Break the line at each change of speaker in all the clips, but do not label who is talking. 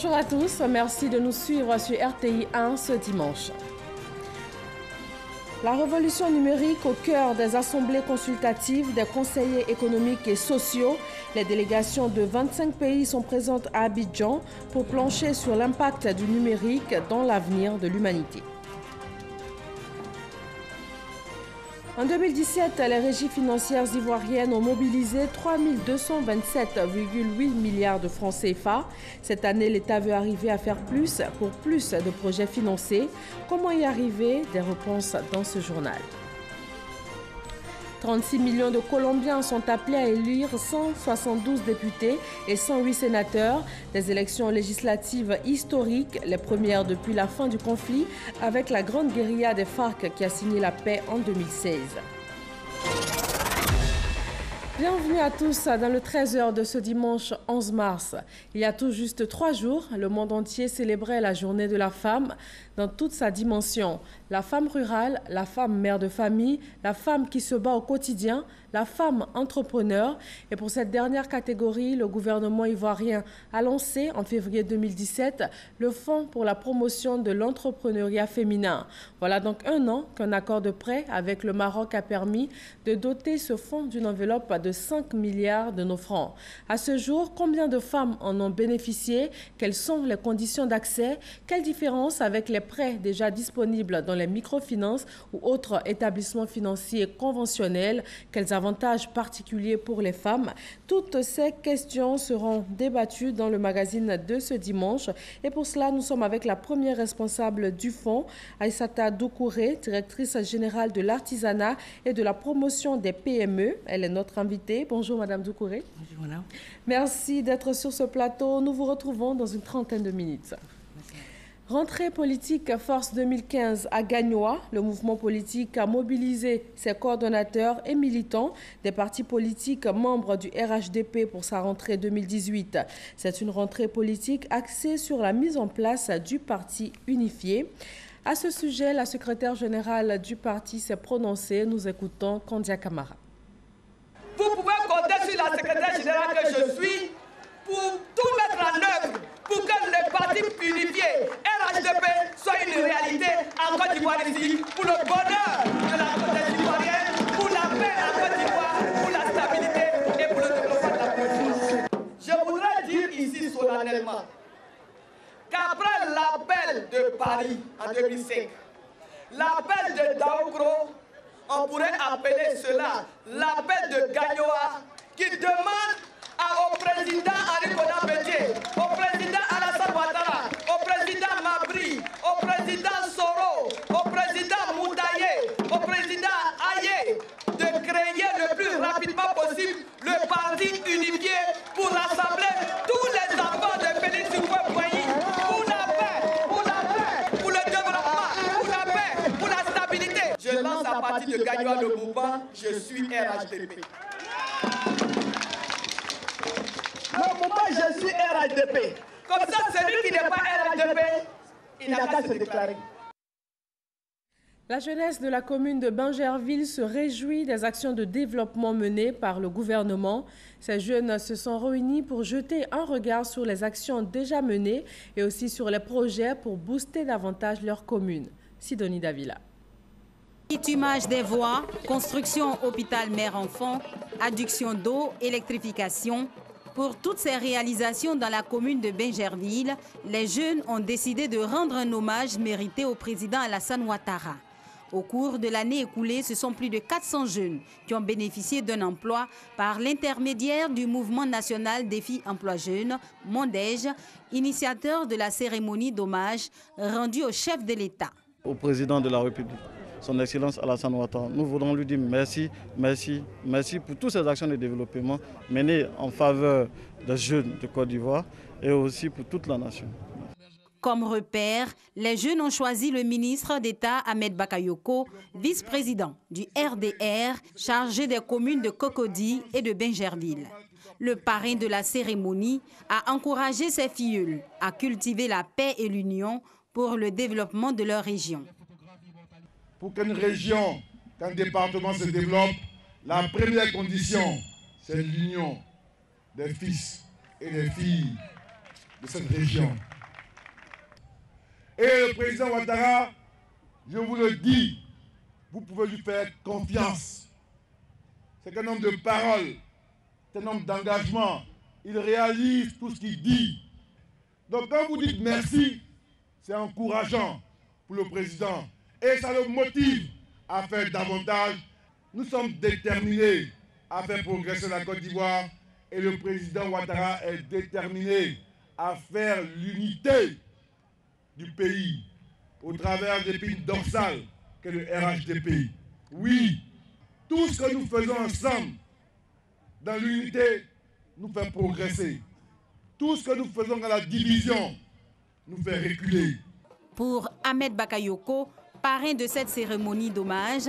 Bonjour à tous, merci de nous suivre sur RTI 1 ce dimanche. La révolution numérique au cœur des assemblées consultatives des conseillers économiques et sociaux. Les délégations de 25 pays sont présentes à Abidjan pour plancher sur l'impact du numérique dans l'avenir de l'humanité. En 2017, les régies financières ivoiriennes ont mobilisé 3 227,8 milliards de francs CFA. Cette année, l'État veut arriver à faire plus pour plus de projets financés. Comment y arriver? Des réponses dans ce journal. 36 millions de Colombiens sont appelés à élire 172 députés et 108 sénateurs. Des élections législatives historiques, les premières depuis la fin du conflit avec la grande guérilla des FARC qui a signé la paix en 2016. Bienvenue à tous dans le 13h de ce dimanche 11 mars. Il y a tout juste 3 jours, le monde entier célébrait la journée de la femme dans toute sa dimension. La femme rurale, la femme mère de famille, la femme qui se bat au quotidien, la femme entrepreneur. Et pour cette dernière catégorie, le gouvernement ivoirien a lancé en février 2017 le Fonds pour la promotion de l'entrepreneuriat féminin. Voilà donc un an qu'un accord de prêt avec le Maroc a permis de doter ce fonds d'une enveloppe de 5 milliards de nos francs. À ce jour, combien de femmes en ont bénéficié? Quelles sont les conditions d'accès? Quelle différence avec les prêts déjà disponibles dans les microfinances ou autres établissements financiers conventionnels? Quels avantages particuliers pour les femmes? Toutes ces questions seront débattues dans le magazine de ce dimanche. Et pour cela, nous sommes avec la première responsable du fonds, Aïssata Doucouré, directrice générale de l'artisanat et de la promotion des PME. Elle est notre invitée. Bonjour Madame Doucouré.
Bonjour Madame.
Merci d'être sur ce plateau. Nous vous retrouvons dans une trentaine de minutes. Rentrée politique Force 2015 à Gagnoa, le mouvement politique a mobilisé ses coordonnateurs et militants des partis politiques membres du RHDP pour sa rentrée 2018. C'est une rentrée politique axée sur la mise en place du parti unifié. À ce sujet, la secrétaire générale du parti s'est prononcée. Nous écoutons Kandia Kamara.
Vous pouvez compter sur la secrétaire générale que je suis pour tout mettre en œuvre pour que le parti unifié RHDP soit une réalité en Côte d'Ivoire ici, pour le bonheur de la Côte d'Ivoirienne, pour la paix en Côte d'Ivoire, pour la stabilité et pour le développement de la province. Je voudrais dire ici solennellement qu'après l'appel de Paris en 2005, l'appel de Daoukro, on pourrait appeler cela l'appel de Gagnoa, qui demande au président Henri Konan Bédié, au président Alassane Ouattara, au président Mabri, au président Soro, au président Moutaye, au président Aye de créer le plus rapidement possible le parti unifié pour rassembler tous les enfants de Félix Houphouët-Boigny pour la paix, pour la paix, pour le développement, pour la paix, pour la stabilité. Je lance à partir de Gagnoa le mouvement, je suis RHDP. Le mouvement je suis RHDP. Comme ça, celui qui n'est pas RHDP, il n'a qu'à se déclarer.
La jeunesse de la commune de Bingerville se réjouit des actions de développement menées par le gouvernement. Ces jeunes se sont réunis pour jeter un regard sur les actions déjà menées et aussi sur les projets pour booster davantage leur commune. Sidonie Davila.
Bitumage des voies, construction hôpital mère-enfant, adduction d'eau, électrification. Pour toutes ces réalisations dans la commune de Bingerville, les jeunes ont décidé de rendre un hommage mérité au président Alassane Ouattara. Au cours de l'année écoulée, ce sont plus de 400 jeunes qui ont bénéficié d'un emploi par l'intermédiaire du mouvement national Défi Emploi Jeunes, Mondège, initiateur de la cérémonie d'hommage rendue au chef de l'État.
Au président de la République, son Excellence Alassane Ouattara, nous voulons lui dire merci, merci, merci pour toutes ces actions de développement menées en faveur des jeunes de Côte d'Ivoire et aussi pour toute la nation.
Comme repère, les jeunes ont choisi le ministre d'État Ahmed Bakayoko, vice-président du RDR, chargé des communes de Cocody et de Bingerville. Le parrain de la cérémonie a encouragé ses filleuls à cultiver la paix et l'union pour le développement de leur région.
Pour qu'une région, qu'un département se développe, la première condition, c'est l'union des fils et des filles de cette région. Et le président Ouattara, je vous le dis, vous pouvez lui faire confiance. C'est un homme de parole, c'est un homme d'engagement. Il réalise tout ce qu'il dit. Donc quand vous dites merci, c'est encourageant pour le président. Et ça le motive à faire davantage. Nous sommes déterminés à faire progresser la Côte d'Ivoire. Et le président Ouattara est déterminé à faire l'unité du pays au travers des l'épine dorsale qu'est le RHDP. Oui, tout ce que nous faisons ensemble dans l'unité nous fait progresser. Tout ce que nous faisons dans la division nous fait reculer.
Pour Ahmed Bakayoko, parrain de cette cérémonie d'hommage,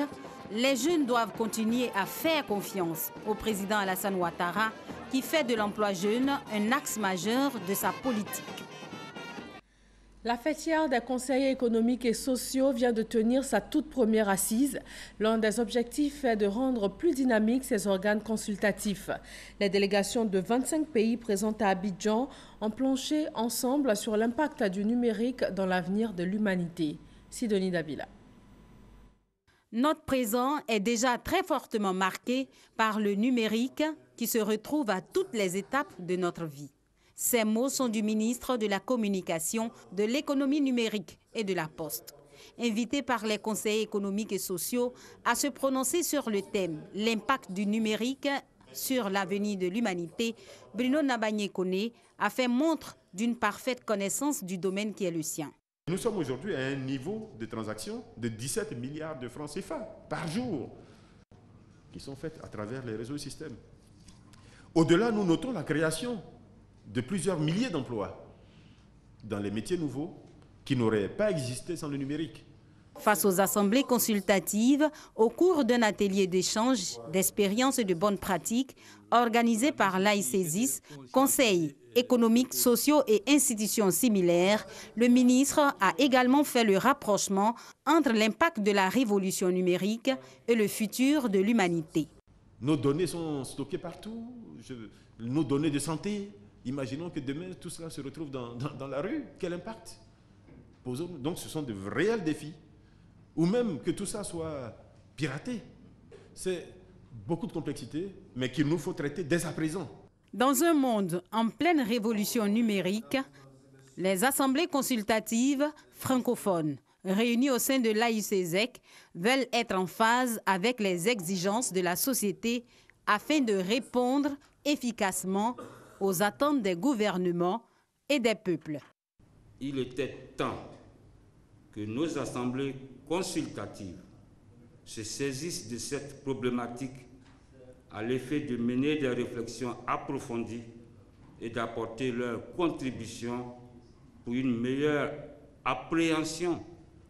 les jeunes doivent continuer à faire confiance au président Alassane Ouattara qui fait de l'emploi jeune un axe majeur de sa politique.
La fêtière des conseillers économiques et sociaux vient de tenir sa toute première assise. L'un des objectifs est de rendre plus dynamiques ces organes consultatifs. Les délégations de 25 pays présentes à Abidjan ont planché ensemble sur l'impact du numérique dans l'avenir de l'humanité. Sidonie Dabila.
Notre présent est déjà très fortement marqué par le numérique qui se retrouve à toutes les étapes de notre vie. Ces mots sont du ministre de la Communication, de l'Économie numérique et de la Poste. Invité par les conseillers économiques et sociaux à se prononcer sur le thème « L'impact du numérique sur l'avenir de l'humanité », Bruno Nabagné-Koné a fait montre d'une parfaite connaissance du domaine qui est le sien.
Nous sommes aujourd'hui à un niveau de transaction de 17 milliards de francs CFA par jour qui sont faites à travers les réseaux et systèmes. Au-delà, nous notons la création de plusieurs milliers d'emplois dans les métiers nouveaux qui n'auraient pas existé sans le numérique.
Face aux assemblées consultatives, au cours d'un atelier d'échange, d'expériences et de bonnes pratiques organisé par l'AICESIS, Conseil économiques, sociaux et institutions similaires, le ministre a également fait le rapprochement entre l'impact de la révolution numérique et le futur de l'humanité.
Nos données sont stockées partout, nos données de santé. Imaginons que demain, tout cela se retrouve dans la rue. Quel impact? Posons-nous. Donc, ce sont de réels défis. Ou même que tout ça soit piraté. C'est beaucoup de complexité, mais qu'il nous faut traiter dès à présent.
Dans un monde en pleine révolution numérique, les assemblées consultatives francophones réunies au sein de l'AICESEC veulent être en phase avec les exigences de la société afin de répondre efficacement aux attentes des gouvernements et des peuples.
Il était temps que nos assemblées consultatives se saisissent de cette problématique à l'effet de mener des réflexions approfondies et d'apporter leur contribution pour une meilleure appréhension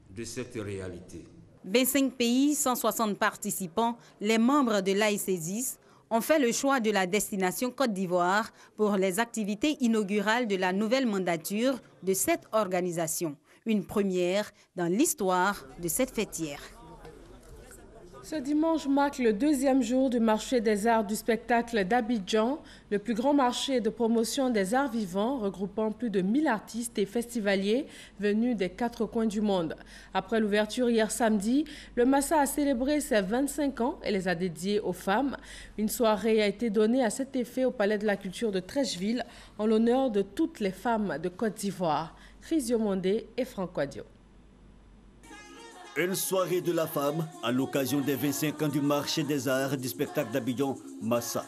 de cette réalité.
25 pays, 160 participants, les membres de l'AICESIS ont fait le choix de la destination Côte d'Ivoire pour les activités inaugurales de la nouvelle mandature de cette organisation. Une première dans l'histoire de cette fêtière.
Ce dimanche marque le deuxième jour du marché des arts du spectacle d'Abidjan, le plus grand marché de promotion des arts vivants regroupant plus de 1000 artistes et festivaliers venus des 4 coins du monde. Après l'ouverture hier samedi, le Massa a célébré ses 25 ans et les a dédiés aux femmes. Une soirée a été donnée à cet effet au Palais de la Culture de Trècheville en l'honneur de toutes les femmes de Côte d'Ivoire. Chris Diomondé et Franck Quadio.
Une soirée de la femme à l'occasion des 25 ans du marché des arts du spectacle d'Abidjan Massa.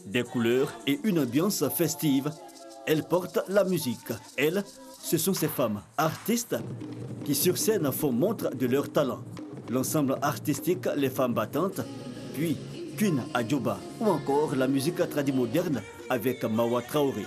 Des couleurs et une ambiance festive. Elle porte la musique. Elles, ce sont ces femmes artistes qui sur scène font montre de leur talent. L'ensemble artistique Les Femmes Battantes, puis Queen Adjoba ou encore la musique tradimoderne avec Mawa Traoré.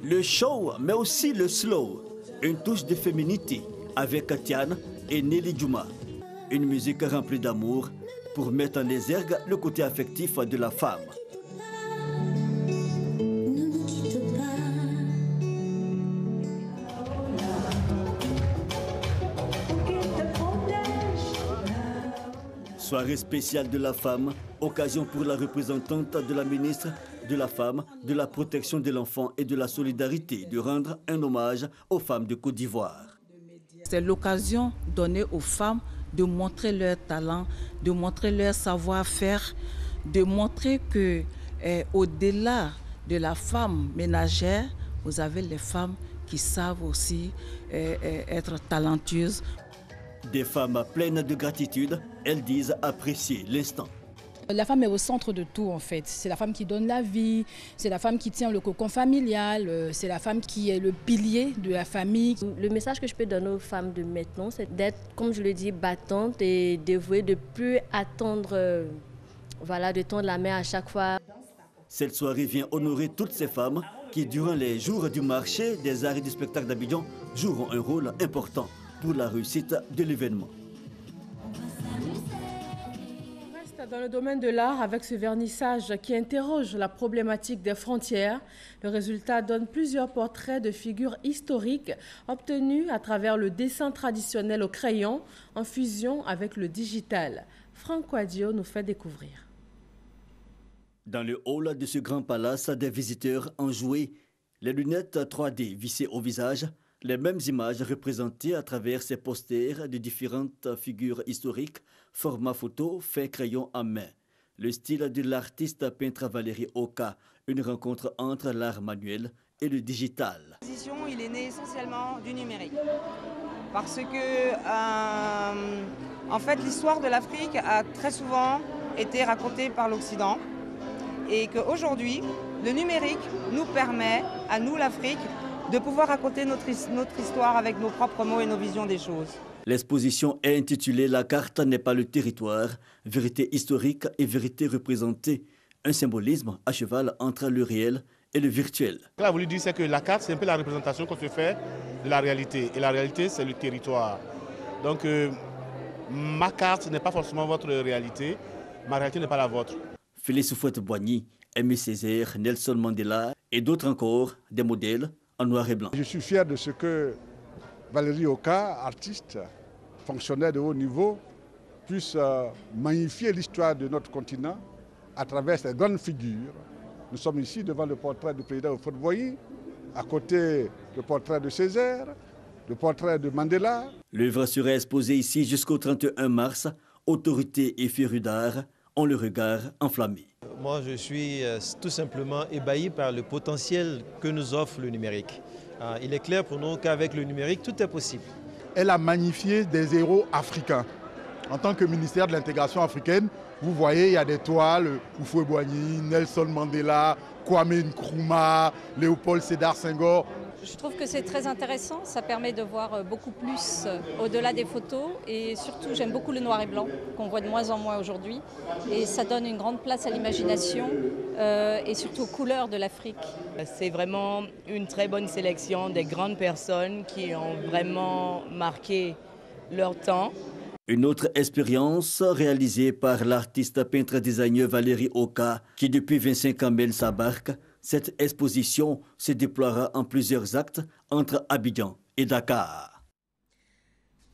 Le show, mais aussi le slow. Une touche de féminité avec Tiane et Nelly Djouma. Une musique remplie d'amour pour mettre en exergue le côté affectif de la femme. Soirée spéciale de la femme, occasion pour la représentante de la ministre de la Femme, de la Protection de l'Enfant et de la Solidarité de rendre un hommage aux femmes de Côte d'Ivoire.
C'est l'occasion donnée aux femmes de montrer leur talent, de montrer leur savoir-faire, de montrer que au-delà de la femme ménagère, vous avez les femmes qui savent aussi être talentueuses.
Des femmes pleines de gratitude, elles disent apprécier l'instant.
La femme est au centre de tout en fait. C'est la femme qui donne la vie, c'est la femme qui tient le cocon familial, c'est la femme qui est le pilier de la famille.
Le message que je peux donner aux femmes de maintenant, c'est d'être, comme je le dis, battantes et dévouées, de ne plus attendre de tendre la main à chaque fois.
Cette soirée vient honorer toutes ces femmes qui, durant les jours du marché des arts et du spectacle d'Abidjan, joueront un rôle important pour la réussite de l'événement.
On reste dans le domaine de l'art avec ce vernissage qui interroge la problématique des frontières. Le résultat donne plusieurs portraits de figures historiques obtenus à travers le dessin traditionnel au crayon en fusion avec le digital. Franck Quadio nous fait découvrir.
Dans le hall de ce grand palace, des visiteurs ont joué les lunettes 3D vissées au visage, les mêmes images représentées à travers ces posters de différentes figures historiques, format photo fait crayon à main. Le style de l'artiste peintre Valérie Oka, une rencontre entre l'art manuel et le digital.
Il est né essentiellement du numérique. Parce que, en fait, l'histoire de l'Afrique a très souvent été racontée par l'Occident. Et qu'aujourd'hui, le numérique nous permet, à nous l'Afrique, de pouvoir raconter notre histoire avec nos propres mots et nos visions des choses.
L'exposition est intitulée « La carte n'est pas le territoire, vérité historique et vérité représentée ». Un symbolisme à cheval entre le réel et le virtuel.
Ce qu'elle a voulu dire, c'est que la carte, c'est un peu la représentation qu'on se fait de la réalité. Et la réalité, c'est le territoire. Donc, ma carte n'est pas forcément votre réalité, ma réalité n'est pas la vôtre.
Félix Houphouët-Boigny, Aimé Césaire, Nelson Mandela et d'autres encore, des modèles en noir et blanc.
Je suis fier de ce que Valérie Oka, artiste, fonctionnaire de haut niveau, puisse magnifier l'histoire de notre continent à travers ces grandes figures. Nous sommes ici devant le portrait du président Houphouët-Boigny, à côté le portrait de Césaire, le portrait de Mandela.
L'œuvre sera exposée ici jusqu'au 31 mars. Autorités et férus d'art ont le regard enflammé.
Moi, je suis tout simplement ébahi par le potentiel que nous offre le numérique. Il est clair pour nous qu'avec le numérique, tout est possible.
Elle a magnifié des héros africains. En tant que ministère de l'intégration africaine, vous voyez, il y a des toiles, Houphouët-Boigny, Nelson Mandela, Kwame Nkrumah, Léopold Sédar Senghor.
Je trouve que c'est très intéressant, ça permet de voir beaucoup plus au-delà des photos et surtout j'aime beaucoup le noir et blanc qu'on voit de moins en moins aujourd'hui et ça donne une grande place à l'imagination et surtout aux couleurs de l'Afrique.
C'est vraiment une très bonne sélection des grandes personnes qui ont vraiment marqué leur temps.
Une autre expérience réalisée par l'artiste peintre designer Valérie Oka qui depuis 25 ans mène sa barque. Cette exposition se déploiera en plusieurs actes entre Abidjan et Dakar.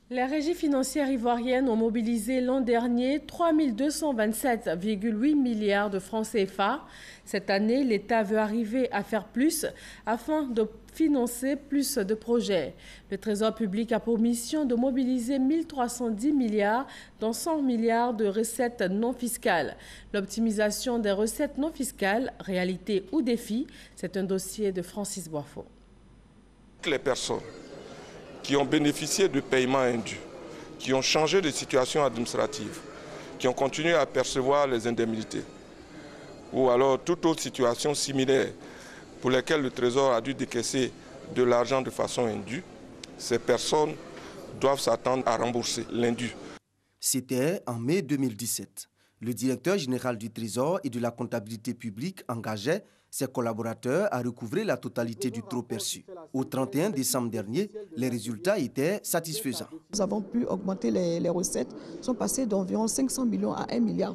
Les régies financières ivoiriennes ont mobilisé l'an dernier 3 227,8 milliards de francs CFA. Cette année, l'État veut arriver à faire plus afin de financer plus de projets. Le Trésor public a pour mission de mobiliser 1 310 milliards, dont 100 milliards de recettes non fiscales. L'optimisation des recettes non fiscales, réalité ou défi, c'est un dossier de Francis Boifo.
Les personnes qui ont bénéficié de paiements indus, qui ont changé de situation administrative, qui ont continué à percevoir les indemnités, ou alors toute autre situation similaire pour lesquelles le Trésor a dû décaisser de l'argent de façon indue, ces personnes doivent s'attendre à rembourser l'indu.
C'était en mai 2017. Le directeur général du Trésor et de la comptabilité publique engageait ses collaborateurs à recouvrer la totalité du trop perçu. Au 31 décembre dernier, les résultats étaient satisfaisants.
Nous avons pu augmenter les recettes, sont passées d'environ 500 millions à 1,3 milliard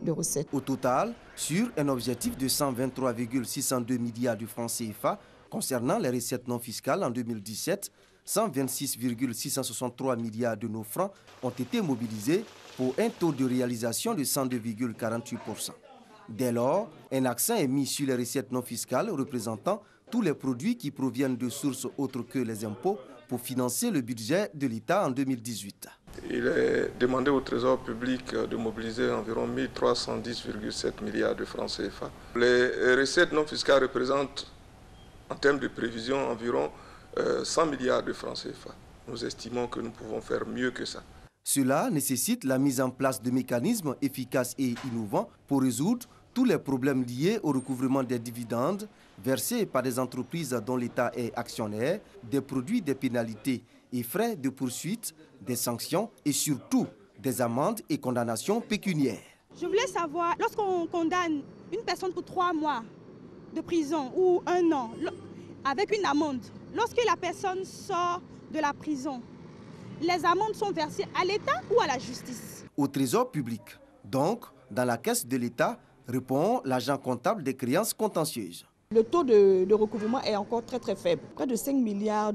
de recettes.
Au total, sur un objectif de 123,602 milliards de francs CFA, concernant les recettes non fiscales en 2017, 126,663 milliards de nos francs ont été mobilisés pour un taux de réalisation de 102,48%. Dès lors, un accent est mis sur les recettes non fiscales représentant tous les produits qui proviennent de sources autres que les impôts pour financer le budget de l'État en 2018.
Il est demandé au Trésor public de mobiliser environ 1310,7 milliards de francs CFA. Les recettes non fiscales représentent, en termes de prévision, environ 100 milliards de francs CFA. Nous estimons que nous pouvons faire mieux que ça.
Cela nécessite la mise en place de mécanismes efficaces et innovants pour résoudre tous les problèmes liés au recouvrement des dividendes versés par des entreprises dont l'État est actionnaire, des produits des pénalités et frais de poursuite, des sanctions et surtout des amendes et condamnations pécuniaires.
Je voulais savoir, lorsqu'on condamne une personne pour 3 mois de prison ou 1 an, avec une amende, lorsque la personne sort de la prison, les amendes sont versées à l'État ou à la justice? Au Trésor public. Donc, dans la caisse de l'État, répond l'agent comptable des créances contentieuses.
Le taux de recouvrement est encore très faible. Près de 5 milliards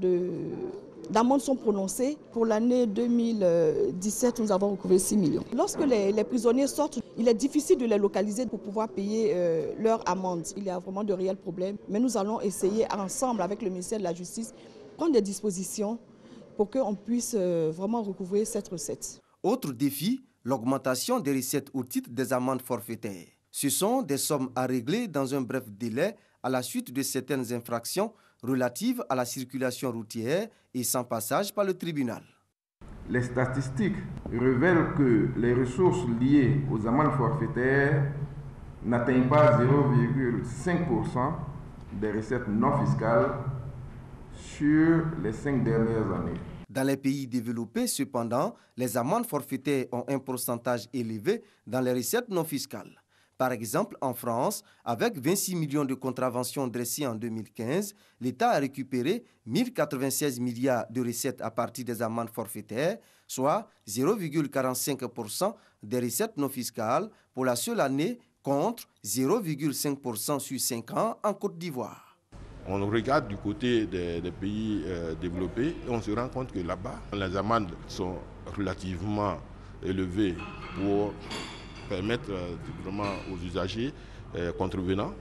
d'amendes sont prononcées. Pour l'année 2017, nous avons recouvré 6 millions. Lorsque les prisonniers sortent, il est difficile de les localiser pour pouvoir payer leurs amendes. Il y a vraiment de réels problèmes. Mais nous allons essayer ensemble avec le ministère de la Justice prendre des dispositions pour qu'on puisse vraiment recouvrer cette recette.
Autre défi, l'augmentation des recettes au titre des amendes forfaitaires. Ce sont des sommes à régler dans un bref délai à la suite de certaines infractions relatives à la circulation routière et sans passage par le tribunal.
Les statistiques révèlent que les ressources liées aux amendes forfaitaires n'atteignent pas 0,5% des recettes non fiscales sur les 5 dernières années.
Dans les pays développés, cependant, les amendes forfaitaires ont un pourcentage élevé dans les recettes non fiscales. Par exemple, en France, avec 26 millions de contraventions dressées en 2015, l'État a récupéré 1096 milliards de recettes à partir des amendes forfaitaires, soit 0,45% des recettes non fiscales pour la seule année contre 0,5% sur 5 ans en Côte d'Ivoire.
On regarde du côté des pays développés et on se rend compte que là-bas, les amendes sont relativement élevées pour permettre vraiment aux usagers contrevenants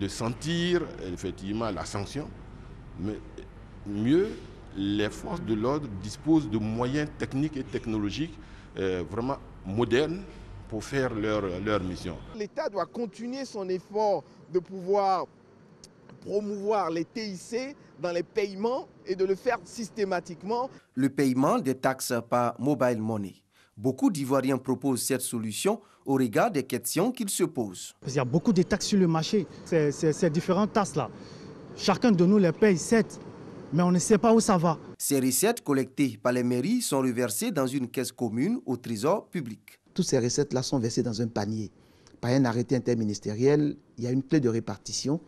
de sentir effectivement la sanction. Mais mieux, les forces de l'ordre disposent de moyens techniques et technologiques vraiment modernes pour faire leur mission.
L'État doit continuer son effort de pouvoir promouvoir les TIC dans les paiements et de le faire systématiquement.
Le paiement des taxes par mobile money. Beaucoup d'Ivoiriens proposent cette solution au regard des questions qu'ils se posent.
Il y a beaucoup de taxes sur le marché, ces différentes taxes-là. Chacun de nous les paye 7, mais on ne sait pas où ça va.
Ces recettes collectées par les mairies sont reversées dans une caisse commune au Trésor public.
Toutes ces recettes-là sont versées dans un panier. Par un arrêté interministériel, il y a une clé de répartition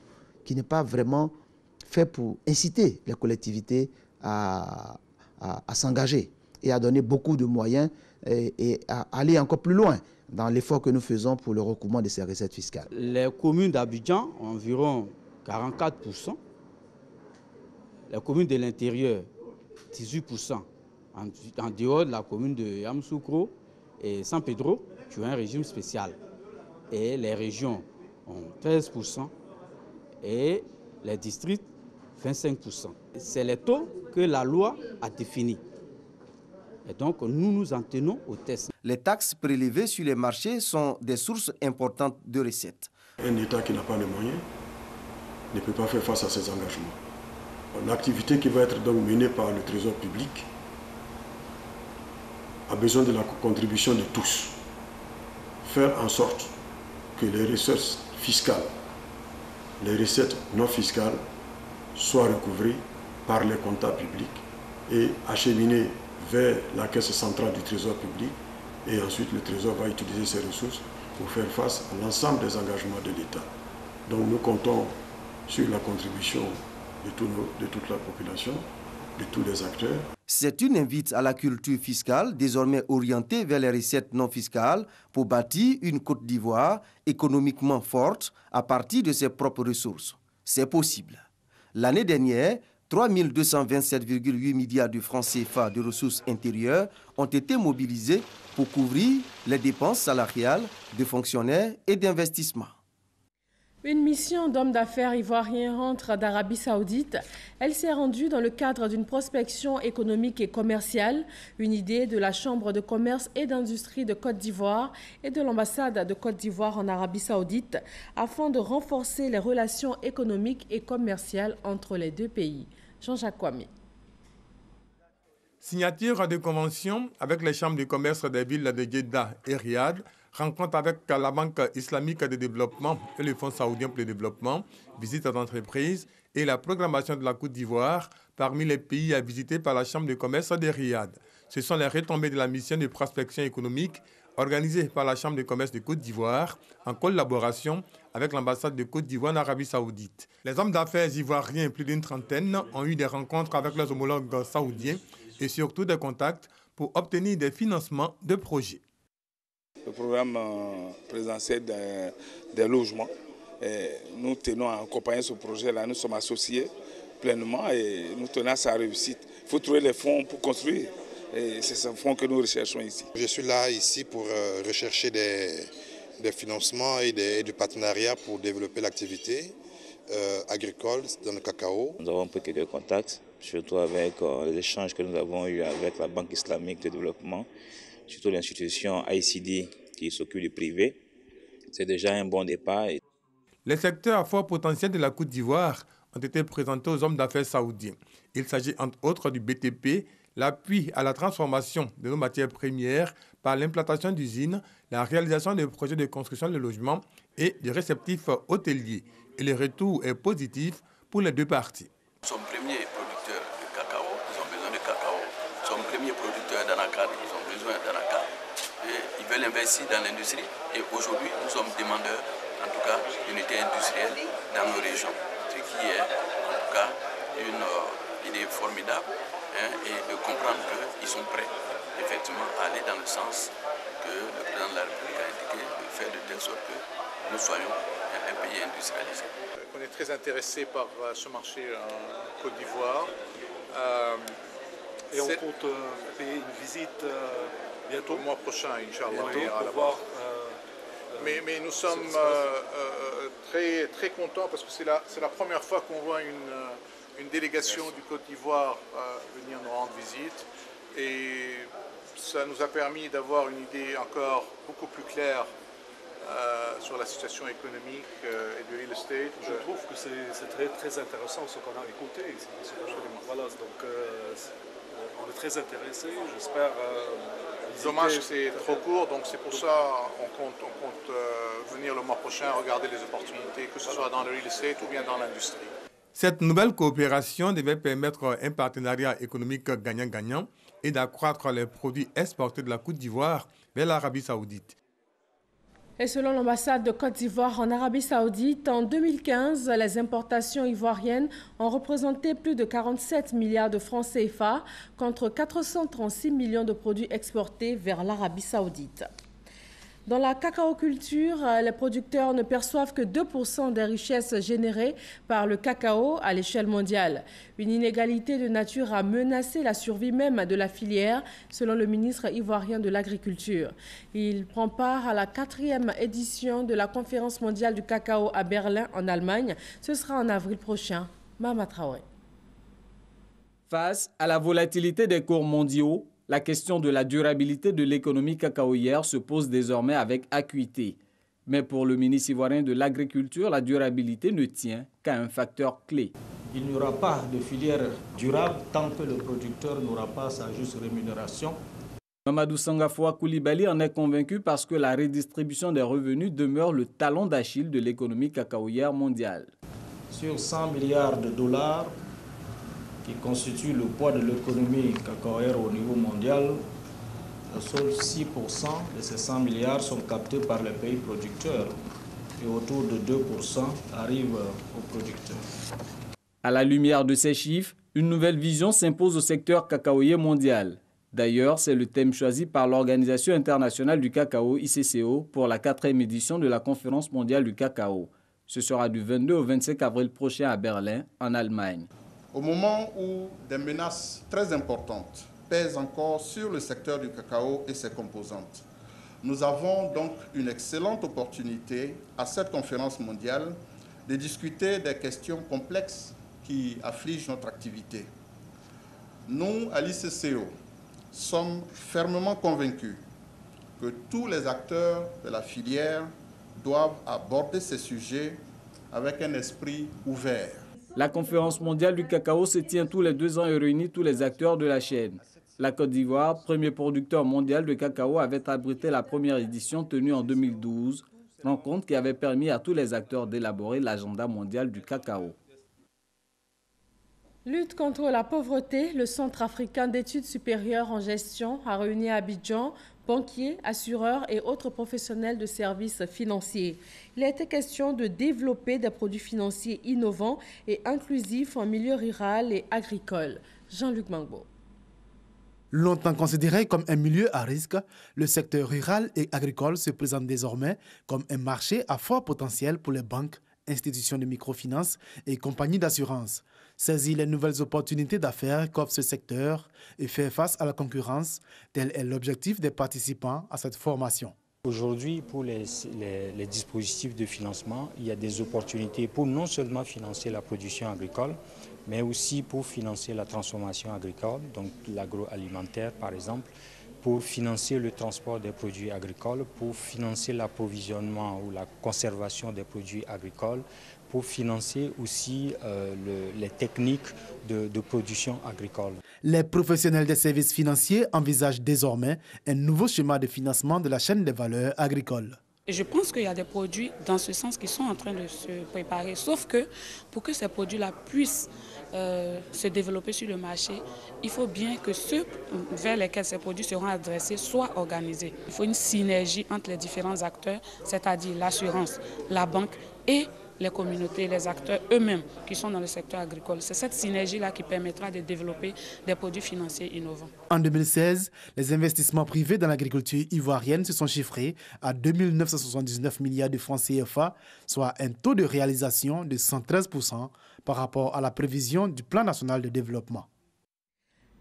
qui n'est pas vraiment fait pour inciter les collectivités à s'engager et à donner beaucoup de moyens et à aller encore plus loin dans l'effort que nous faisons pour le recouvrement de ces recettes fiscales.
Les communes d'Abidjan, environ 44%. Les communes de l'intérieur, 18%. En dehors de la commune de Yamoussoukro et San Pedro, qui ont un régime spécial. Et les régions ont 13%. Et les districts, 25%. C'est les taux que la loi a définis. Et donc, nous nous en tenons aux tests.
Les taxes prélevées sur les marchés sont des sources importantes de recettes.
Un État qui n'a pas les moyens ne peut pas faire face à ses engagements. L'activité qui va être donc menée par le Trésor public a besoin de la contribution de tous. Faire en sorte que les recettes fiscales, les recettes non fiscales soient recouvrées par les comptables publics et acheminées vers la caisse centrale du Trésor public, et ensuite le Trésor va utiliser ces ressources pour faire face à l'ensemble des engagements de l'État. Donc nous comptons sur la contribution de toute la population, de tous les acteurs.
C'est une invite à la culture fiscale désormais orientée vers les recettes non fiscales pour bâtir une Côte d'Ivoire économiquement forte à partir de ses propres ressources. C'est possible. L'année dernière, 3227,8 milliards de francs CFA de ressources intérieures ont été mobilisés pour couvrir les dépenses salariales de fonctionnaires et d'investissements.
Une mission d'hommes d'affaires ivoiriens rentre d'Arabie Saoudite. Elle s'est rendue dans le cadre d'une prospection économique et commerciale, une idée de la Chambre de commerce et d'industrie de Côte d'Ivoire et de l'ambassade de Côte d'Ivoire en Arabie Saoudite, afin de renforcer les relations économiques et commerciales entre les deux pays. Jean-Jacques Kwame.
Signature de convention avec les chambres de commerce des villes de Jeddah et Riyad, rencontre avec la Banque islamique de développement et le Fonds saoudien pour le développement, visite d'entreprise et la programmation de la Côte d'Ivoire parmi les pays à visiter par la Chambre de commerce de Riyad. Ce sont les retombées de la mission de prospection économique organisée par la Chambre de commerce de Côte d'Ivoire en collaboration avec l'ambassade de Côte d'Ivoire en Arabie Saoudite. Les hommes d'affaires ivoiriens, plus d'une trentaine, ont eu des rencontres avec leurs homologues saoudiens et surtout des contacts pour obtenir des financements de projets.
Le programme présidentiel des logements, nous tenons à accompagner ce projet-là, nous sommes associés pleinement et nous tenons à sa réussite. Il faut trouver les fonds pour construire et c'est ce fonds que nous recherchons ici.
Je suis là ici pour rechercher des financements et du partenariat pour développer l'activité agricole dans le cacao.
Nous avons pris quelques contacts, surtout avec les échanges que nous avons eus avec la Banque islamique de développement, surtout l'institution ICD qui s'occupe du privé. C'est déjà un bon départ.
Les secteurs à fort potentiel de la Côte d'Ivoire ont été présentés aux hommes d'affaires saoudiens. Il s'agit entre autres du BTP, l'appui à la transformation de nos matières premières par l'implantation d'usines, la réalisation des projets de construction de logements et des réceptifs hôteliers. Et le retour est positif pour les deux parties.
Nous sommes premiers producteurs de cacao, ils ont besoin de cacao. Nous sommes premiers producteurs d'anacarde, ils ont besoin d'anacarde. Ils veulent investir dans l'industrie et aujourd'hui nous sommes demandeurs, en tout cas, d'unités industrielles dans nos régions. Ce qui est en tout cas une idée formidable et de comprendre qu'ils sont prêts effectivement à aller dans le sens que le président de la République a indiqué de faire de telle sorte que nous soyons un pays industrialisé.
On est très intéressé par ce marché en Côte d'Ivoire.
Et on compte payer une visite bientôt.
Le mois prochain, Inch'Allah, on ira
là-bas.
Mais nous sommes très, très contents parce que c'est la première fois qu'on voit une délégation du Côte d'Ivoire venir nous rendre visite. Et ça nous a permis d'avoir une idée encore beaucoup plus claire sur la situation économique et du real estate.
Je trouve que c'est très, très intéressant ce qu'on a écouté ici. Voilà, donc on est très intéressés, j'espère.
Dommage que c'est trop court, donc c'est pour ça qu'on compte venir le mois prochain regarder les opportunités, que ce soit dans le real estate ou bien dans l'industrie.
Cette nouvelle coopération devait permettre un partenariat économique gagnant-gagnant et d'accroître les produits exportés de la Côte d'Ivoire vers l'Arabie Saoudite.
Et selon l'ambassade de Côte d'Ivoire en Arabie Saoudite, en 2015, les importations ivoiriennes ont représenté plus de 47 milliards de francs CFA contre 436 millions de produits exportés vers l'Arabie Saoudite. Dans la cacaoculture, les producteurs ne perçoivent que 2% des richesses générées par le cacao à l'échelle mondiale. Une inégalité de nature a menacé la survie même de la filière, selon le ministre ivoirien de l'Agriculture. Il prend part à la 4e édition de la conférence mondiale du cacao à Berlin, en Allemagne. Ce sera en avril prochain. Mama Traoré.
Face à la volatilité des cours mondiaux, la question de la durabilité de l'économie cacaoyère se pose désormais avec acuité. Mais pour le ministre ivoirien de l'Agriculture, la durabilité ne tient qu'à un facteur clé.
Il n'y aura pas de filière durable tant que le producteur n'aura pas sa juste rémunération.
Mamadou Sangafoua Koulibaly en est convaincu parce que la redistribution des revenus demeure le talon d'Achille de l'économie cacaoyère mondiale.
Sur 100 milliards de dollars, qui constitue le poids de l'économie cacaoyère au niveau mondial, seuls 6% de ces 100 milliards sont captés par les pays producteurs et autour de 2% arrivent aux producteurs.
À la lumière de ces chiffres, une nouvelle vision s'impose au secteur cacaoyer mondial. D'ailleurs, c'est le thème choisi par l'Organisation internationale du cacao, ICCO, pour la 4e édition de la Conférence mondiale du cacao. Ce sera du 22 au 25 avril prochain à Berlin, en Allemagne.
Au moment où des menaces très importantes pèsent encore sur le secteur du cacao et ses composantes, nous avons donc une excellente opportunité à cette conférence mondiale de discuter des questions complexes qui affligent notre activité. Nous, à l'ICCO, sommes fermement convaincus que tous les acteurs de la filière doivent aborder ces sujets avec un esprit ouvert.
La conférence mondiale du cacao se tient tous les 2 ans et réunit tous les acteurs de la chaîne. La Côte d'Ivoire, premier producteur mondial de cacao, avait abrité la première édition tenue en 2012, rencontre qui avait permis à tous les acteurs d'élaborer l'agenda mondial du cacao.
Lutte contre la pauvreté, le Centre africain d'études supérieures en gestion a réuni à Abidjan banquiers, assureurs et autres professionnels de services financiers. Il a été question de développer des produits financiers innovants et inclusifs en milieu rural et agricole. Jean-Luc Mangbo.
Longtemps considéré comme un milieu à risque, le secteur rural et agricole se présente désormais comme un marché à fort potentiel pour les banques, institutions de microfinance et compagnies d'assurance. Saisir les nouvelles opportunités d'affaires qu'offre ce secteur et faire face à la concurrence, tel est l'objectif des participants à cette formation.
Aujourd'hui, pour les dispositifs de financement, il y a des opportunités pour non seulement financer la production agricole, mais aussi pour financer la transformation agricole, donc l'agroalimentaire par exemple, pour financer le transport des produits agricoles, pour financer l'approvisionnement ou la conservation des produits agricoles, pour financer aussi les techniques de production agricole.
Les professionnels des services financiers envisagent désormais un nouveau schéma de financement de la chaîne des valeurs agricoles.
Je pense qu'il y a des produits dans ce sens qui sont en train de se préparer, sauf que pour que ces produits-là puissent se développer sur le marché, il faut bien que ceux vers lesquels ces produits seront adressés soient organisés. Il faut une synergie entre les différents acteurs, c'est-à-dire l'assurance, la banque et les communautés, les acteurs eux-mêmes qui sont dans le secteur agricole. C'est cette synergie-là qui permettra de développer des produits financiers innovants.
En 2016, les investissements privés dans l'agriculture ivoirienne se sont chiffrés à 2 979 milliards de francs CFA, soit un taux de réalisation de 113% par rapport à la prévision du Plan national de développement.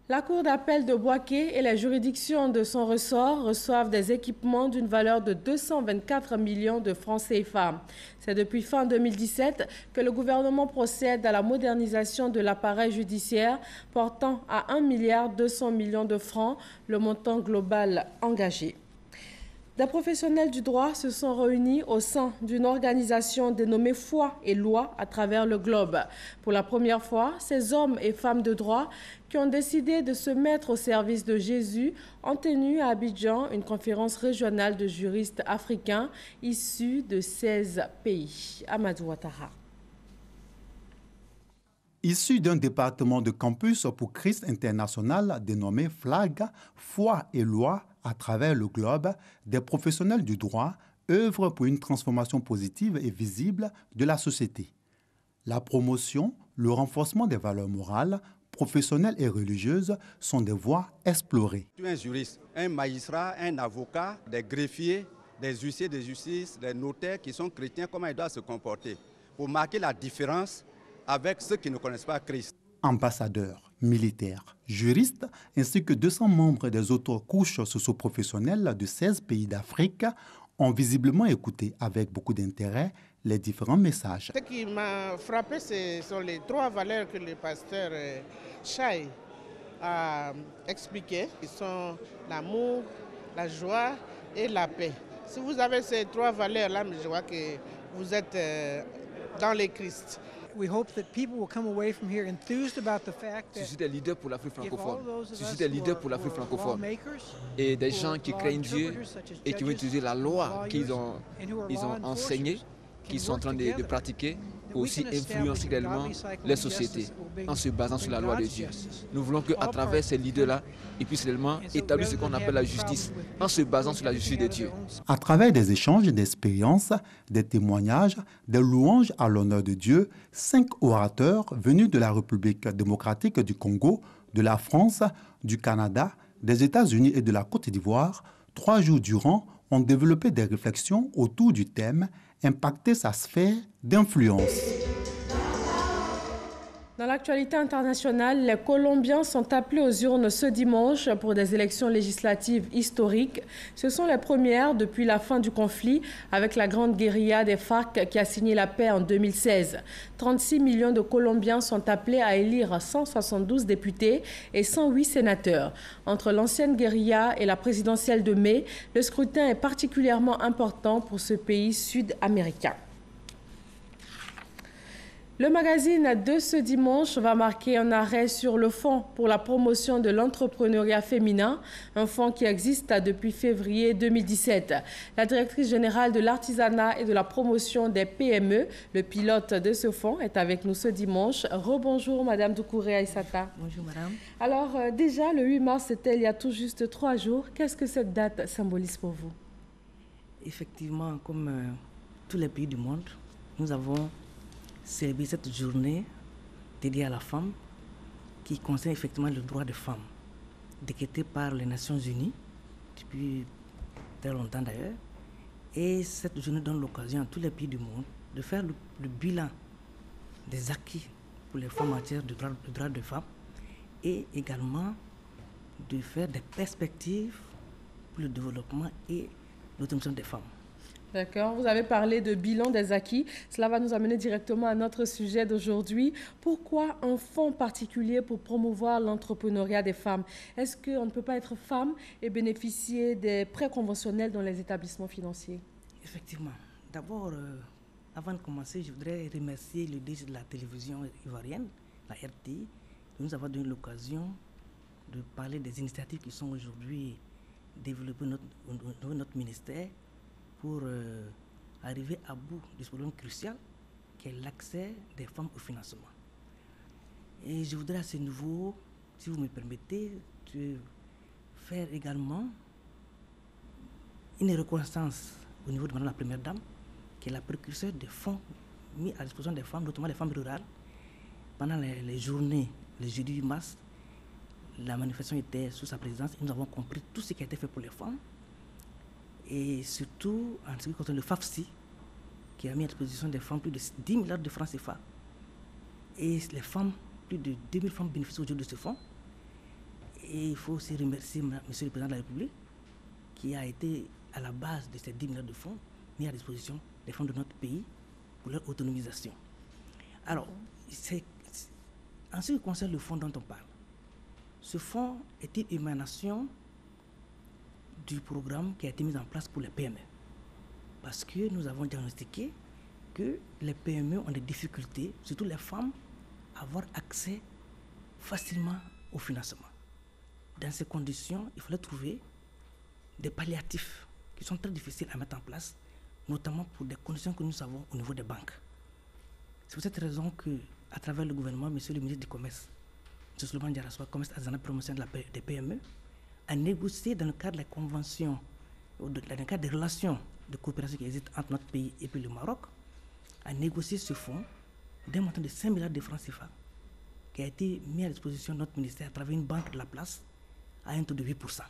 La Cour d'appel de Bouaké et les juridictions de son ressort reçoivent des équipements d'une valeur de 224 millions de francs CFA. C'est depuis fin 2017 que le gouvernement procède à la modernisation de l'appareil judiciaire, portant à 1,2 milliard de francs le montant global engagé. Des professionnels du droit se sont réunis au sein d'une organisation dénommée Foi et Loi à travers le globe. Pour la première fois, ces hommes et femmes de droit qui ont décidé de se mettre au service de Jésus ont tenu à Abidjan une conférence régionale de juristes africains issus de 16 pays. Amadou Ouattara.
Issus d'un département de campus pour Christ international dénommé FLAG, Foi et Loi à travers le globe, des professionnels du droit œuvrent pour une transformation positive et visible de la société. La promotion, le renforcement des valeurs morales, professionnelles et religieuses sont des voies explorées.
Un juriste, un magistrat, un avocat, des greffiers, des huissiers de justice, des notaires qui sont chrétiens, comment ils doivent se comporter pour marquer la différence avec ceux qui ne connaissent pas Christ.
Ambassadeurs, militaires, juristes, ainsi que 200 membres des autres couches socio-professionnelles de 16 pays d'Afrique ont visiblement écouté avec beaucoup d'intérêt les différents messages.
Ce qui m'a frappé, ce sont les 3 valeurs que le pasteur Chai a expliquées. Ils sont l'amour, la joie et la paix. Si vous avez ces 3 valeurs-là, je vois que vous êtes dans le Christ.
We hope that people will come away from here enthused about the fact that
je suis des leaders pour l'Afrique francophone. Je suis des leaders pour l'Afrique francophone. Et des gens qui craignent Dieu et qui vont utiliser la loi qu'ils ont enseignée, qu'ils sont en train de pratiquer, pour aussi influencer réellement les sociétés en se basant sur la loi de Dieu. Nous voulons qu'à travers ces leaders-là, ils puissent réellement établir ce qu'on appelle la justice, en se basant sur la justice de Dieu.
À travers des échanges d'expériences, des témoignages, des louanges à l'honneur de Dieu, 5 orateurs venus de la République démocratique du Congo, de la France, du Canada, des États-Unis et de la Côte d'Ivoire, 3 jours durant, ont développé des réflexions autour du thème « Impacter sa sphère d'influence ».
Dans l'actualité internationale, les Colombiens sont appelés aux urnes ce dimanche pour des élections législatives historiques. Ce sont les premières depuis la fin du conflit avec la grande guérilla des FARC qui a signé la paix en 2016. 36 millions de Colombiens sont appelés à élire 172 députés et 108 sénateurs. Entre l'ancienne guérilla et la présidentielle de mai, le scrutin est particulièrement important pour ce pays sud-américain. Le magazine de ce dimanche va marquer un arrêt sur le fonds pour la promotion de l'entrepreneuriat féminin, un fonds qui existe depuis février 2017. La directrice générale de l'artisanat et de la promotion des PME, le pilote de ce fonds, est avec nous ce dimanche. Rebonjour Madame Doucouré Aïssata.
Bonjour Madame.
Alors déjà, le 8 mars, c'était il y a tout juste 3 jours. Qu'est-ce que cette date symbolise pour vous?
Effectivement, comme tous les pays du monde, nous avons célébrer cette journée dédiée à la femme qui concerne effectivement le droit des femmes, décrété par les Nations Unies depuis très longtemps d'ailleurs. Et cette journée donne l'occasion à tous les pays du monde de faire le bilan des acquis pour les femmes en matière de droit des femmes et également de faire des perspectives pour le développement et l'autonomisation des femmes.
D'accord, vous avez parlé de bilan des acquis. Cela va nous amener directement à notre sujet d'aujourd'hui. Pourquoi un fonds particulier pour promouvoir l'entrepreneuriat des femmes? Est-ce qu'on ne peut pas être femme et bénéficier des prêts conventionnels dans les établissements financiers?
Effectivement. D'abord, avant de commencer, je voudrais remercier le DG de la télévision ivoirienne, la RTI, de nous avoir donné l'occasion de parler des initiatives qui sont aujourd'hui développées dans notre ministère pour arriver à bout de ce problème crucial qui est l'accès des femmes au financement. Et je voudrais à ce niveau, si vous me permettez, de faire également une reconnaissance au niveau de Madame la Première Dame, qui est la précurseur des fonds mis à disposition des femmes, notamment les femmes rurales. Pendant les journées, le jeudi 8 mars, la manifestation était sous sa présidence et nous avons compris tout ce qui a été fait pour les femmes. Et surtout, en ce qui concerne le FAFSI, qui a mis à disposition des femmes plus de 10 milliards de francs CFA. Et les femmes, plus de 2000 femmes bénéficient aujourd'hui de ce fonds. Et il faut aussi remercier Monsieur le Président de la République, qui a été à la base de ces 10 milliards de fonds mis à disposition des femmes de notre pays pour leur autonomisation. Alors, en ce qui concerne le fonds dont on parle, ce fonds est une émanation du programme qui a été mis en place pour les PME. Parce que nous avons diagnostiqué que les PME ont des difficultés, surtout les femmes, à avoir accès facilement au financement. Dans ces conditions, il fallait trouver des palliatifs qui sont très difficiles à mettre en place, notamment pour des conditions que nous avons au niveau des banques. C'est pour cette raison que, à travers le gouvernement, Monsieur le ministre du Commerce, M. Souleymane Diarra, Commerce, Artisanat, Promotion des PME, a négocié dans le cadre des conventions, dans le cadre des relations de coopération qui existent entre notre pays et puis le Maroc, a négocié ce fonds d'un montant de 5 milliards de francs CFA qui a été mis à disposition de notre ministère à travers une banque de la place à un taux de 8%.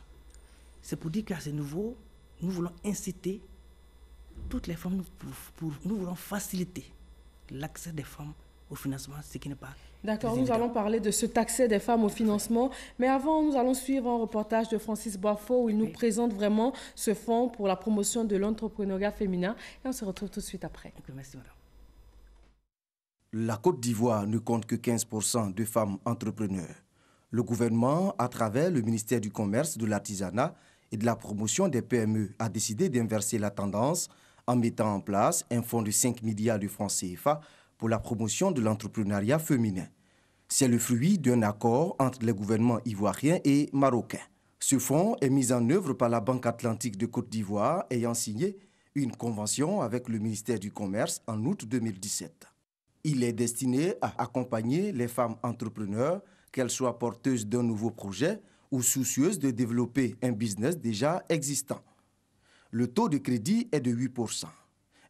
C'est pour dire qu'à ce niveau, nous voulons inciter toutes les femmes, nous voulons faciliter l'accès des femmes au financement, ce qui n'est pas...
D'accord, nous allons parler de cet accès des femmes au financement. Mais avant, nous allons suivre un reportage de Francis Boifo où il nous présente vraiment ce fonds pour la promotion de l'entrepreneuriat féminin. Et on se retrouve tout de suite après.
Merci, madame.
La Côte d'Ivoire ne compte que 15% de femmes entrepreneurs. Le gouvernement, à travers le ministère du Commerce, de l'Artisanat et de la promotion des PME, a décidé d'inverser la tendance en mettant en place un fonds de 5 milliards de francs CFA pour la promotion de l'entrepreneuriat féminin. C'est le fruit d'un accord entre les gouvernements ivoiriens et marocains. Ce fonds est mis en œuvre par la Banque Atlantique de Côte d'Ivoire ayant signé une convention avec le ministère du Commerce en août 2017. Il est destiné à accompagner les femmes entrepreneurs, qu'elles soient porteuses d'un nouveau projet ou soucieuses de développer un business déjà existant. Le taux de crédit est de 8%.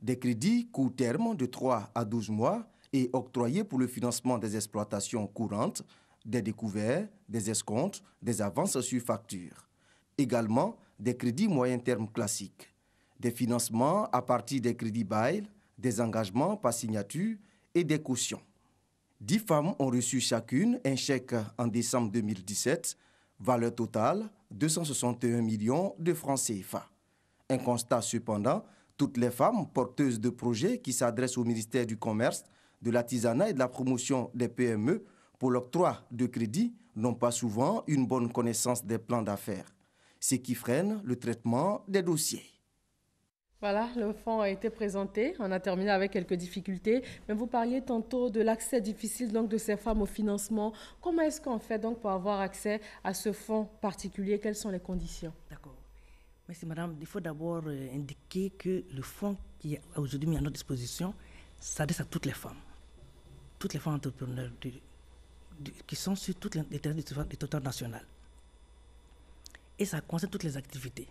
Des crédits court terme de 3 à 12 mois et octroyés pour le financement des exploitations courantes, des découvertes, des escomptes, des avances sur facture. Également, des crédits moyen terme classiques, des financements à partir des crédits bail, des engagements par signature et des cautions. 10 femmes ont reçu chacune un chèque en décembre 2017, valeur totale 261 millions de francs CFA. Un constat cependant, toutes les femmes porteuses de projets qui s'adressent au ministère du Commerce, de l'Artisanat et de la promotion des PME pour l'octroi de crédits n'ont pas souvent une bonne connaissance des plans d'affaires, ce qui freine le traitement des dossiers.
Voilà, le fonds a été présenté. On a terminé avec quelques difficultés. Mais vous parliez tantôt de l'accès difficile donc, de ces femmes au financement. Comment est-ce qu'on fait donc, pour avoir accès à ce fonds particulier? Quelles sont les conditions?
D'accord. Merci madame. Il faut d'abord indiquer que le fonds qui est aujourd'hui mis à notre disposition s'adresse à toutes les femmes entrepreneurs qui sont sur toutes les terrains du territoire national. Et ça concerne toutes les activités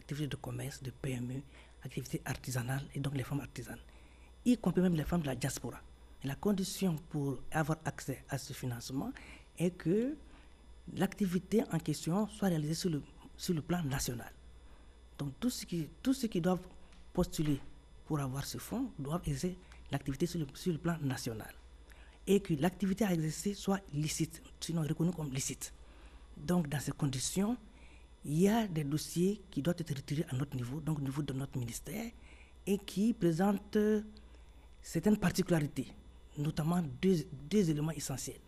de commerce, de PME, activités artisanales et donc les femmes artisanes, y compris même les femmes de la diaspora. Et la condition pour avoir accès à ce financement est que l'activité en question soit réalisée sur le plan national. Donc tous ceux qui doivent postuler pour avoir ce fonds doivent exercer l'activité sur le plan national. Et que l'activité à exercer soit licite, sinon reconnue comme licite. Donc dans ces conditions, il y a des dossiers qui doivent être retirés à notre niveau, donc au niveau de notre ministère, et qui présentent certaines particularités, notamment deux éléments essentiels,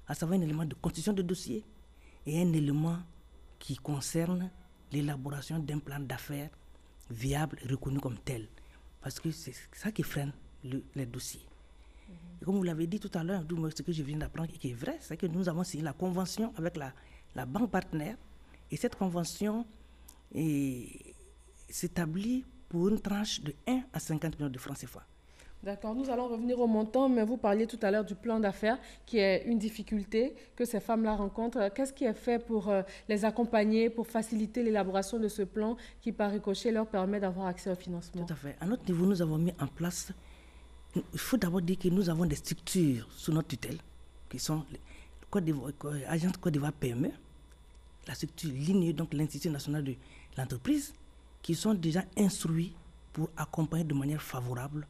à savoir un élément de constitution de dossier et un élément qui concerne l'élaboration d'un plan d'affaires viable et reconnu comme tel. Parce que c'est ça qui freine les dossiers. Et comme vous l'avez dit tout à l'heure, ce que je viens d'apprendre et qui est vrai, c'est que nous avons signé la convention avec la banque partenaire. Et cette convention s'établit pour une tranche de 1 à 50 millions de francs CFA.
D'accord, nous allons revenir au montant, mais vous parliez tout à l'heure du plan d'affaires qui est une difficulté que ces femmes-là rencontrent. Qu'est-ce qui est fait pour les accompagner, pour faciliter l'élaboration de ce plan qui, par ricochet, leur permet d'avoir accès au financement?
Tout à fait. À notre niveau, nous avons mis en place, il faut d'abord dire que nous avons des structures sous notre tutelle, qui sont l'Agence Côte d'Ivoire PME, la structure lignée, donc l'Institut national de l'entreprise, qui sont déjà instruits pour accompagner de manière favorable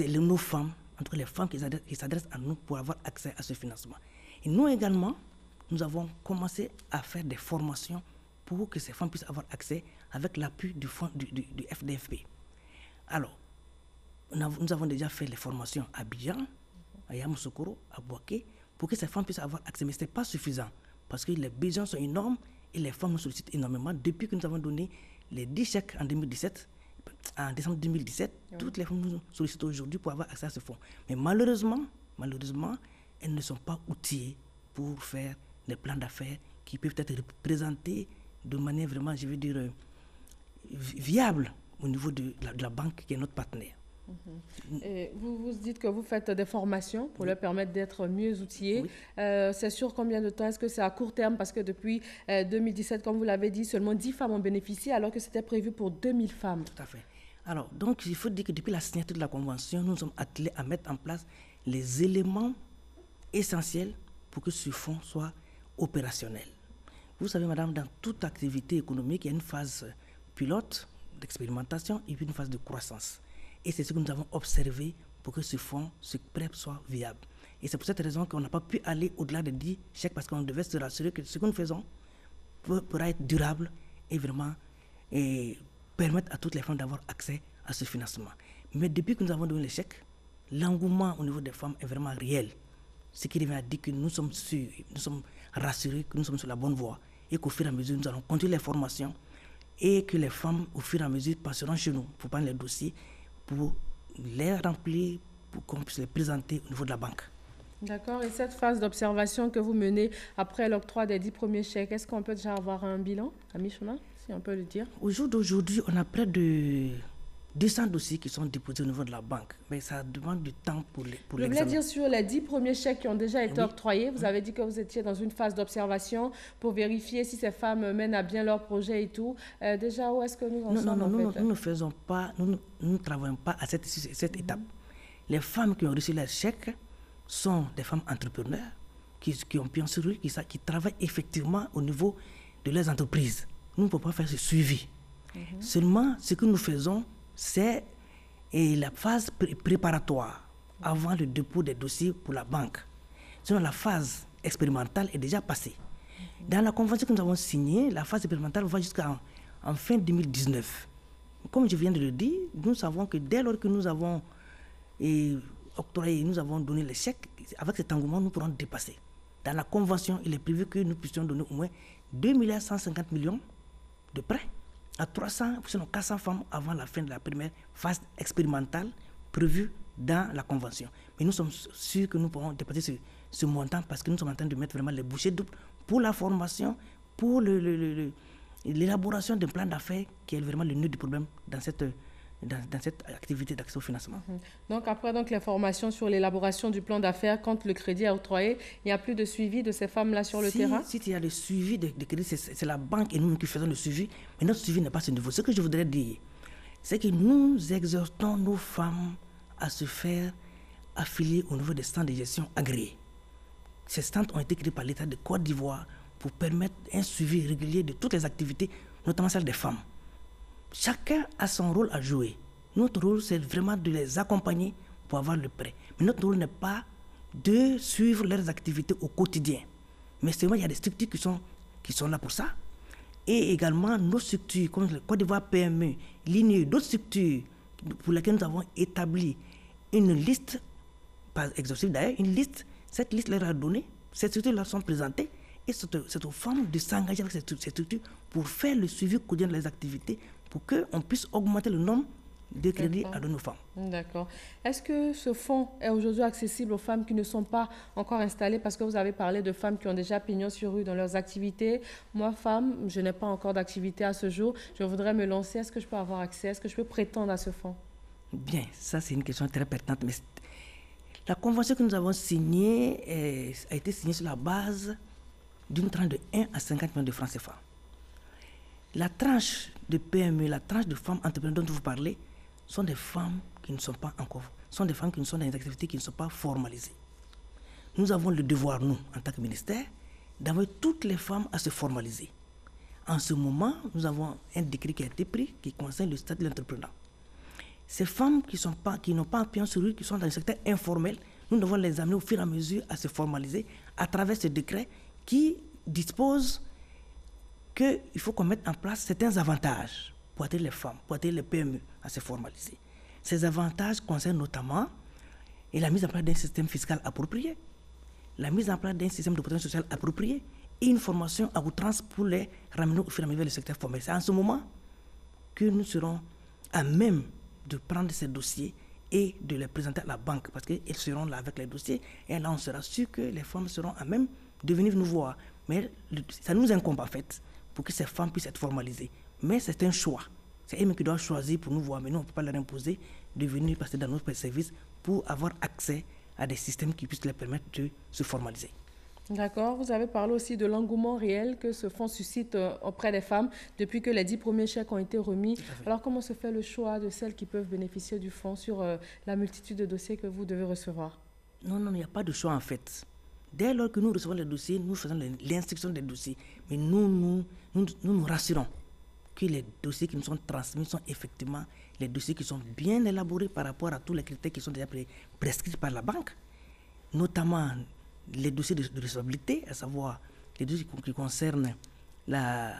nos femmes, entre les femmes qui s'adressent à nous pour avoir accès à ce financement. Et nous également, nous avons commencé à faire des formations pour que ces femmes puissent avoir accès avec l'appui du fonds du FDFP. Alors, nous avons déjà fait les formations à Abidjan, à Yamoussoukro, à Bouaké, pour que ces femmes puissent avoir accès. Mais ce n'est pas suffisant, parce que les besoins sont énormes et les femmes nous sollicitent énormément. Depuis que nous avons donné les 10 chèques en 2017, en décembre 2017, toutes les femmes nous sollicitent aujourd'hui pour avoir accès à ce fonds. Mais malheureusement, elles ne sont pas outillées pour faire des plans d'affaires qui peuvent être présentés de manière vraiment, je veux dire, viable au niveau de la banque qui est notre partenaire.
Et vous dites que vous faites des formations pour leur permettre d'être mieux outillés. Oui. C'est sur combien de temps? Est-ce que c'est à court terme? Parce que depuis 2017, comme vous l'avez dit, seulement 10 femmes ont bénéficié alors que c'était prévu pour 2000 femmes.
Tout à fait. Alors, donc, il faut dire que depuis la signature de la convention, nous sommes attelés à mettre en place les éléments essentiels pour que ce fonds soit opérationnel. Vous savez, madame, dans toute activité économique, il y a une phase pilote d'expérimentation et puis une phase de croissance. Et c'est ce que nous avons observé pour que ce fonds, ce PREP soit viable. Et c'est pour cette raison qu'on n'a pas pu aller au-delà de 10 chèques parce qu'on devait se rassurer que ce que nous faisons pourra être durable et vraiment permettre à toutes les femmes d'avoir accès à ce financement. Mais depuis que nous avons donné les chèques, l'engouement au niveau des femmes est vraiment réel. Ce qui revient à dire que nous sommes sûrs, nous sommes rassurés que nous sommes sur la bonne voie et qu'au fur et à mesure, nous allons continuer les formations et que les femmes, au fur et à mesure, passeront chez nous pour prendre les dossiers, pour les remplir, pour qu'on puisse les présenter au niveau de la banque.
D'accord. Et cette phase d'observation que vous menez après l'octroi des 10 premiers chèques, est-ce qu'on peut déjà avoir un bilan à mi-chemin, si on peut le dire?
Au jour d'aujourd'hui, on a près de 200 dossiers qui sont déposés au niveau de la banque. Mais ça demande du temps pour l'examen.
Je voulais dire sur les 10 premiers chèques qui ont déjà été octroyés, vous avez dit que vous étiez dans une phase d'observation pour vérifier si ces femmes mènent à bien leur projet et tout. Déjà, où est-ce que nous en sommes en fait?
Nous ne faisons pas, nous ne travaillons pas à cette étape. Les femmes qui ont reçu les chèques sont des femmes entrepreneurs qui ont bien sûr, qui travaillent effectivement au niveau de leurs entreprises. Nous ne pouvons pas faire ce suivi. Seulement, ce que nous faisons, c'est la phase préparatoire avant le dépôt des dossiers pour la banque. Sinon, la phase expérimentale est déjà passée. Dans la convention que nous avons signée, la phase expérimentale va jusqu'en fin 2019. Comme je viens de le dire, nous savons que dès lors que nous avons octroyé, nous avons donné les chèques, avec cet engouement, nous pourrons dépasser. Dans la convention, il est prévu que nous puissions donner au moins 2,150 milliards de prêts à 300, sinon 400 femmes avant la fin de la première phase expérimentale prévue dans la convention. Mais nous sommes sûrs que nous pourrons dépasser ce montant parce que nous sommes en train de mettre vraiment les bouchées doubles pour la formation, pour l'élaboration d'un plan d'affaires qui est vraiment le nœud du problème dans cette activité d'accès au financement.
Donc après les formations sur l'élaboration du plan d'affaires, quand le crédit est octroyé, il n'y a plus de suivi de ces femmes-là sur le terrain?
Si il y a le suivi de crédit, c'est la banque et nous qui faisons le suivi, mais notre suivi n'est pas à ce niveau. Ce que je voudrais dire, c'est que nous exhortons nos femmes à se faire affilier au niveau des stands de gestion agréés. Ces stands ont été créés par l'État de Côte d'Ivoire pour permettre un suivi régulier de toutes les activités, notamment celles des femmes. Chacun a son rôle à jouer. Notre rôle, c'est vraiment de les accompagner pour avoir le prêt. Mais notre rôle n'est pas de suivre leurs activités au quotidien. Mais seulement, il y a des structures qui sont là pour ça. Et également, nos structures, comme le Côte d'Ivoire PME, l'INE, d'autres structures pour lesquelles nous avons établi une liste, pas exhaustive d'ailleurs, une liste. Cette liste leur a donné, ces structures leur sont présentées. Et c'est aux femmes de s'engager avec ces structures pour faire le suivi quotidien des activités, pour qu'on puisse augmenter le nombre de crédits à nos femmes.
D'accord. Est-ce que ce fonds est aujourd'hui accessible aux femmes qui ne sont pas encore installées? Parce que vous avez parlé de femmes qui ont déjà pignon sur rue dans leurs activités. Moi, femme, je n'ai pas encore d'activité à ce jour. Je voudrais me lancer. Est-ce que je peux avoir accès? Est-ce que je peux prétendre à ce fonds?
Bien, ça c'est une question très pertinente. Mais la convention que nous avons signée a été signée sur la base d'une tranche de 1 à 50 millions de francs CFA. La tranche de PME, la tranche de femmes entrepreneurs dont vous parlez, sont des femmes qui ne sont pas encore, sont des femmes qui sont dans des activités qui ne sont pas formalisées. Nous avons le devoir, nous, en tant que ministère, d'envoyer toutes les femmes à se formaliser. En ce moment, nous avons un décret qui a été pris qui concerne le statut de l'entrepreneur. Ces femmes qui n'ont pas un pion sur rue, qui sont dans le secteur informel, nous devons les amener au fur et à mesure à se formaliser à travers ce décret qui dispose qu'il faut qu'on mette en place certains avantages pour aider les femmes, pour aider les PME à se formaliser. Ces avantages concernent notamment la mise en place d'un système fiscal approprié, la mise en place d'un système de protection sociale approprié et une formation à outrance pour les ramener au fur et à mesure vers le secteur formel. C'est en ce moment que nous serons à même de prendre ces dossiers et de les présenter à la banque parce qu'elles seront là avec les dossiers et là on sera sûr que les femmes seront à même de venir nous voir. Mais ça nous incombe en fait pour que ces femmes puissent être formalisées. Mais c'est un choix. C'est elles qui doivent choisir pour nous voir. Mais nous, on ne peut pas leur imposer de venir passer dans notre service pour avoir accès à des systèmes qui puissent leur permettre de se formaliser.
D'accord. Vous avez parlé aussi de l'engouement réel que ce fonds suscite auprès des femmes depuis que les 10 premiers chèques ont été remis. Alors, comment se fait le choix de celles qui peuvent bénéficier du fonds sur la multitude de dossiers que vous devez recevoir?
Non, il n'y a pas de choix en fait. Dès lors que nous recevons les dossiers, nous faisons l'instruction des dossiers. Mais nous rassurons que les dossiers qui nous sont transmis sont effectivement les dossiers qui sont bien élaborés par rapport à tous les critères qui sont déjà prescrits par la banque, notamment les dossiers de recevabilité, à savoir les dossiers qui concernent la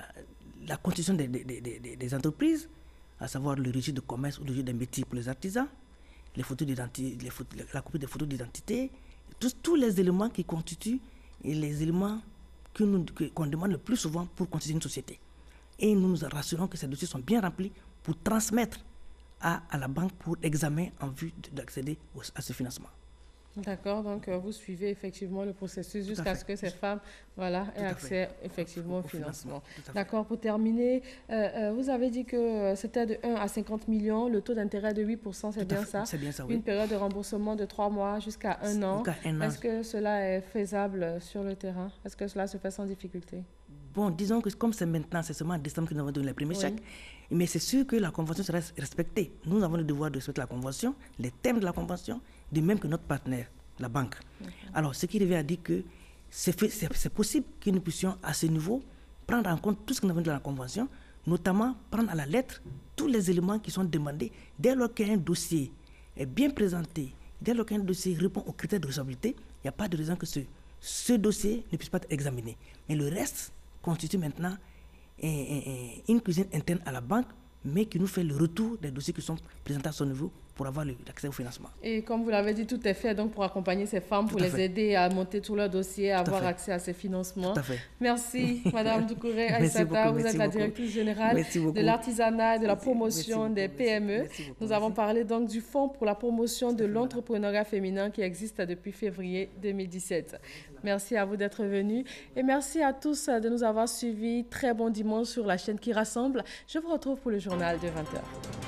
constitution des entreprises, à savoir le registre de commerce ou le registre des métiers pour les artisans, les photos d'identité, la copie des photos d'identité, tous les éléments qui constituent les éléments qu'on demande le plus souvent pour constituer une société. Et nous nous rassurons que ces dossiers sont bien remplis pour transmettre à la banque pour examen en vue d'accéder à ce financement.
D'accord, donc vous suivez effectivement le processus jusqu'à ce que ces femmes aient accès effectivement au financement. D'accord, pour terminer, vous avez dit que c'était de 1 à 50 millions, le taux d'intérêt de 8%, c'est bien ça?
C'est bien ça, oui.
Une période de remboursement de 3 mois jusqu'à 1 an. Est-ce que cela est faisable sur le terrain? Est-ce que cela se fait sans difficulté?
Bon, disons que comme c'est maintenant, c'est seulement en décembre que nous avons donné les premiers chèques, mais c'est sûr que la convention sera respectée. Nous avons le devoir de respecter la convention, les thèmes de la convention, de même que notre partenaire, la banque. Alors, ce qui revient à dire que c'est possible que nous puissions, à ce niveau, prendre en compte tout ce que nous avons dit dans la convention, notamment prendre à la lettre tous les éléments qui sont demandés dès lors qu'un dossier est bien présenté, dès lors qu'un dossier répond aux critères de recevabilité, il n'y a pas de raison que ce dossier ne puisse pas être examiné. Mais le reste constitue maintenant une cuisine interne à la banque, mais qui nous fait le retour des dossiers qui sont présentés à son niveau pour avoir l'accès au financement.
Et comme vous l'avez dit, tout est fait donc pour accompagner ces femmes, pour les aider à monter tout leur dossier, à avoir accès à ces financements.
Tout à fait.
Merci, Madame Doucouré Aïssata, vous êtes la directrice générale de l'artisanat et de la promotion des PME. Nous avons parlé donc du Fonds pour la promotion de l'entrepreneuriat féminin qui existe depuis février 2017. Merci à vous d'être venus et merci à tous de nous avoir suivis. Très bon dimanche sur la chaîne qui rassemble. Je vous retrouve pour le journal de 20h.